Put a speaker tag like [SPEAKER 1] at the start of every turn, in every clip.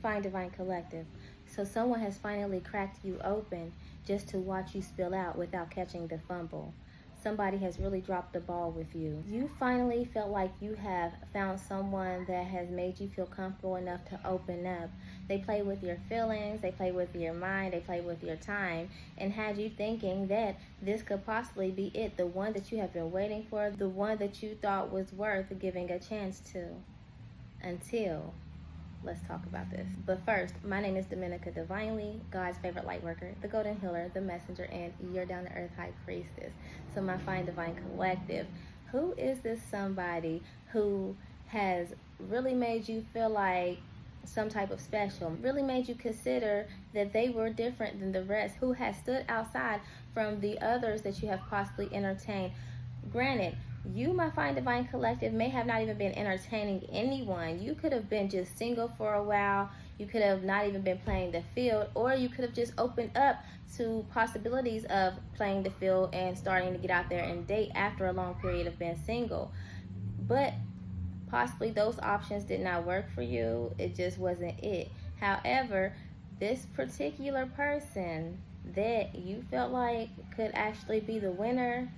[SPEAKER 1] Find Divine Collective. So someone has finally cracked you open just to watch you spill out without catching the fumble. Somebody has really dropped the ball with you. You finally felt like you have found someone that has made you feel comfortable enough to open up. They play with your feelings, they play with your mind, they play with your time, and had you thinking that this could possibly be it, the one that you have been waiting for, the one that you thought was worth giving a chance to. Until let's talk about this. But first, my name is Dominica Divinely, God's favorite light worker, the golden healer, the messenger, and your down-to-earth high priestess. So my Find Divine Collective, who is this somebody who has really made you feel like some type of special, really made you consider that they were different than the rest, who has stood outside from the others that you have possibly entertained? Granted, you, my Find Divine Collective, may have not even been entertaining anyone. You could have been just single for a while. You could have not even been playing the field, or you could have just opened up to possibilities of playing the field and starting to get out there and date after a long period of being single. But possibly those options did not work for you. It just wasn't it. However, this particular person that you felt like could actually be the winner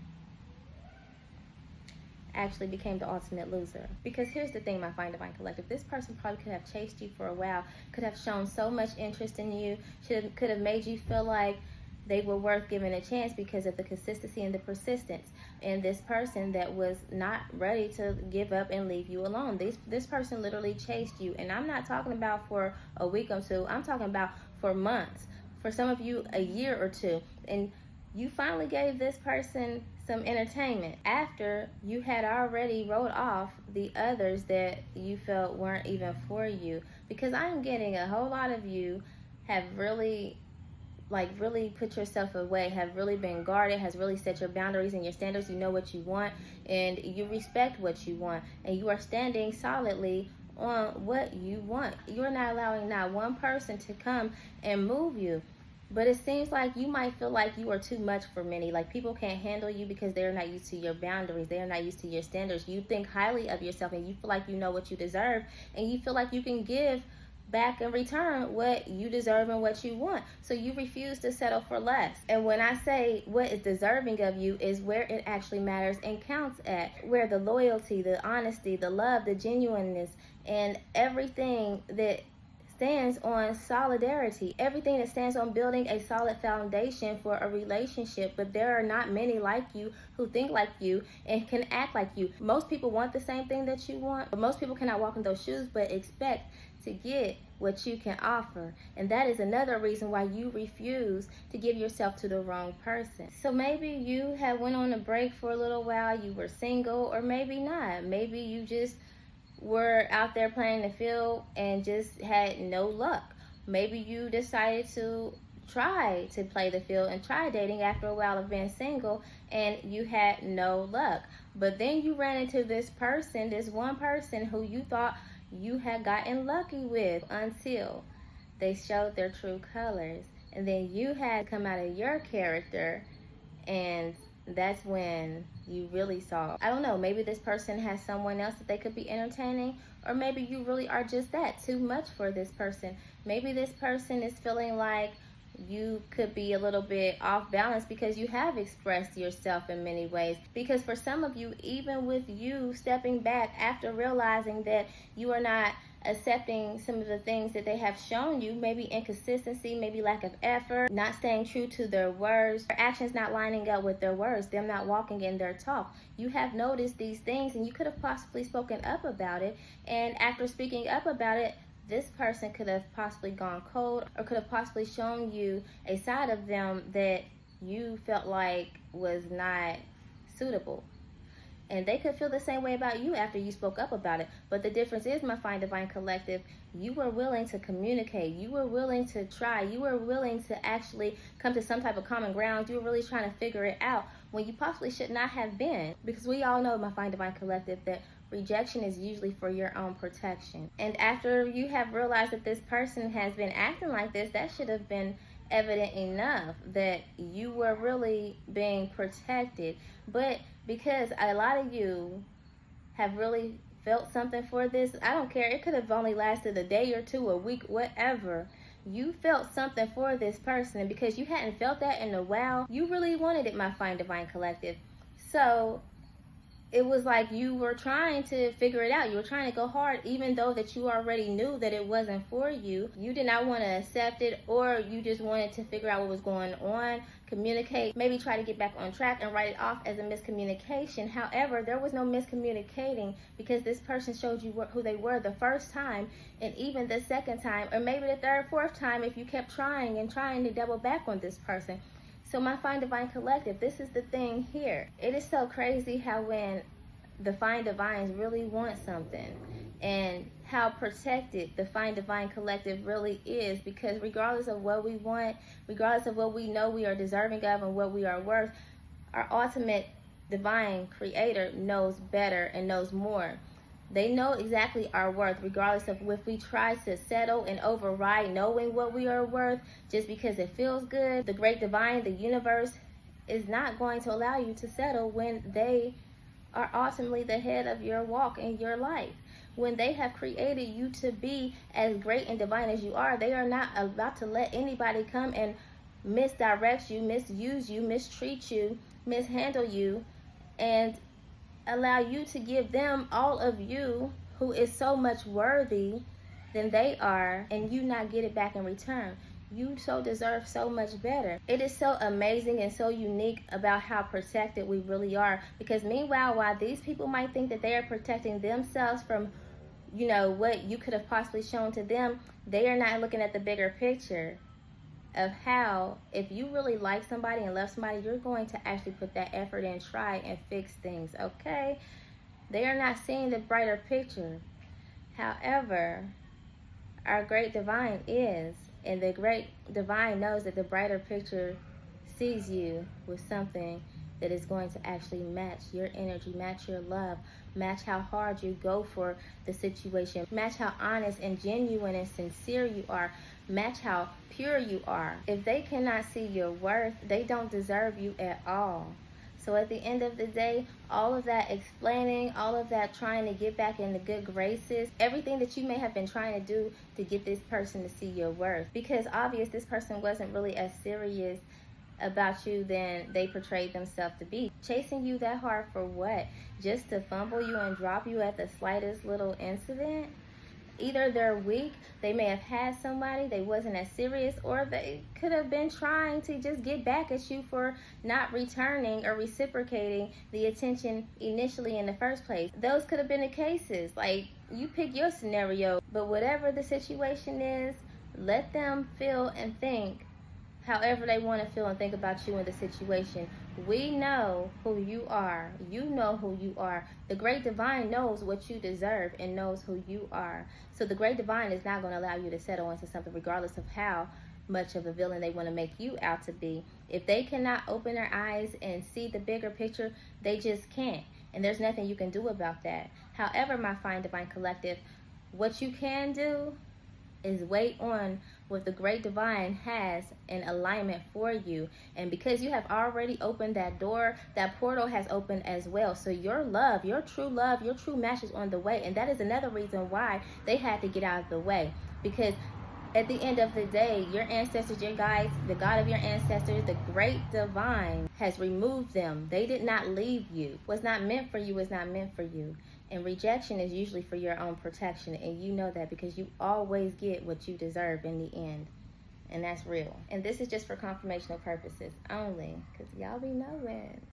[SPEAKER 1] actually became the ultimate loser. Because here's the thing, my Find Divine Collective, this person probably could have chased you for a while, could have shown so much interest in you, could have made you feel like they were worth giving a chance because of the consistency and the persistence. And this person that was not ready to give up and leave you alone. This person literally chased you. And I'm not talking about for a week or two. I'm talking about for months. For some of you, a year or two. And you finally gave this person some entertainment after you had already wrote off the others that you felt weren't even for you. Because I'm getting a whole lot of you have really put yourself away, have really been guarded, has really set your boundaries and your standards. You know what you want and you respect what you want, and you are standing solidly on what you want. You're not allowing not one person to come and move you. But it seems like you might feel like you are too much for many. Like people can't handle you because they're not used to your boundaries. They are not used to your standards. You think highly of yourself and you feel like you know what you deserve. And you feel like you can give back in return what you deserve and what you want. So you refuse to settle for less. And when I say what is deserving of you is where it actually matters and counts at. Where the loyalty, the honesty, the love, the genuineness, and everything that stands on solidarity, everything that stands on building a solid foundation for a relationship. But there are not many like you who think like you and can act like you. Most people want the same thing that you want, but most people cannot walk in those shoes but expect to get what you can offer. And that is another reason why you refuse to give yourself to the wrong person. So maybe you had went on a break for a little while, you were single, or maybe not. Maybe you just were out there playing the field and just had no luck. Maybe you decided to try to play the field and try dating after a while of being single and you had no luck. But then you ran into this person, this one person who you thought you had gotten lucky with, until they showed their true colors. And then you had come out of your character, and that's when you really saw, I don't know, maybe this person has someone else that they could be entertaining, or maybe you really are just that, too much for this person. Maybe this person is feeling like you could be a little bit off balance because you have expressed yourself in many ways. Because for some of you, even with you stepping back after realizing that you are not accepting some of the things that they have shown you, maybe inconsistency, maybe lack of effort, not staying true to their words, their actions not lining up with their words, them not walking in their talk. You have noticed these things and you could have possibly spoken up about it. And after speaking up about it, this person could have possibly gone cold or could have possibly shown you a side of them that you felt like was not suitable. And they could feel the same way about you after you spoke up about it. But the difference is, my Find Divine Collective, you were willing to communicate. You were willing to try. You were willing to actually come to some type of common ground. You were really trying to figure it out when you possibly should not have been. Because we all know, my Find Divine Collective, that rejection is usually for your own protection. And after you have realized that this person has been acting like this, that should have been evident enough that you were really being protected. But because a lot of you have really felt something for this. I don't care. It could have only lasted a day or two, a week, whatever. You felt something for this person, and because you hadn't felt that in a while, you really wanted it, my Fine Divine Collective. So it was like you were trying to figure it out. You were trying to go hard, even though that you already knew that it wasn't for you. You did not want to accept it, or you just wanted to figure out what was going on, communicate, maybe try to get back on track and write it off as a miscommunication. However, there was no miscommunicating, because this person showed you who they were the first time, and even the second time, or maybe the third, fourth time, if you kept trying and trying to double back on this person. So my Fine Divine Collective, this is the thing here. It is so crazy how when the Fine Divines really want something, and how protected the Fine Divine Collective really is, because regardless of what we want, regardless of what we know we are deserving of and what we are worth, our ultimate divine creator knows better and knows more. They know exactly our worth, regardless of if we try to settle and override knowing what we are worth just because it feels good. The great divine, the universe, is not going to allow you to settle when they are ultimately the head of your walk in your life. When they have created you to be as great and divine as you are, they are not about to let anybody come and misdirect you, misuse you, mistreat you, mishandle you, and allow you to give them all of you, who is so much worthy than they are, and you not get it back in return. You so deserve so much better. It is so amazing and so unique about how protected we really are, because meanwhile, while these people might think that they are protecting themselves from, you know, what you could have possibly shown to them, they are not looking at the bigger picture of how, if you really like somebody and love somebody, you're going to actually put that effort in, try and fix things, okay? They are not seeing the brighter picture. However, our great divine is, and the great divine knows that the brighter picture sees you with something that is going to actually match your energy, match your love, match how hard you go for the situation, match how honest and genuine and sincere you are, match how pure you are. If they cannot see your worth, they don't deserve you at all. So at the end of the day, all of that explaining, all of that trying to get back in the good graces, everything that you may have been trying to do to get this person to see your worth, because obvious this person wasn't really as serious about you than they portrayed themselves to be. Chasing you that hard for what? Just to fumble you and drop you at the slightest little incident? Either they're weak, they may have had somebody, they wasn't as serious, or they could have been trying to just get back at you for not returning or reciprocating the attention initially in the first place. Those could have been the cases. Like, you pick your scenario, but whatever the situation is, let them feel and think however they want to feel and think about you in the situation. We know who you are. You know who you are. The great divine knows what you deserve and knows who you are. So the great divine is not going to allow you to settle into something, regardless of how much of a villain they want to make you out to be. If they cannot open their eyes and see the bigger picture, they just can't. And there's nothing you can do about that. However, my Fine Divine Collective, what you can do is wait on what the great divine has in alignment for you. And because you have already opened that door, that portal has opened as well. So your love, your true match is on the way. And that is another reason why they had to get out of the way, because at the end of the day, your ancestors, your guides, the God of your ancestors, the great divine has removed them. They did not leave you. What's not meant for you is not meant for you. And rejection is usually for your own protection. And you know that, because you always get what you deserve in the end. And that's real. And this is just for confirmational purposes only, because y'all be knowing.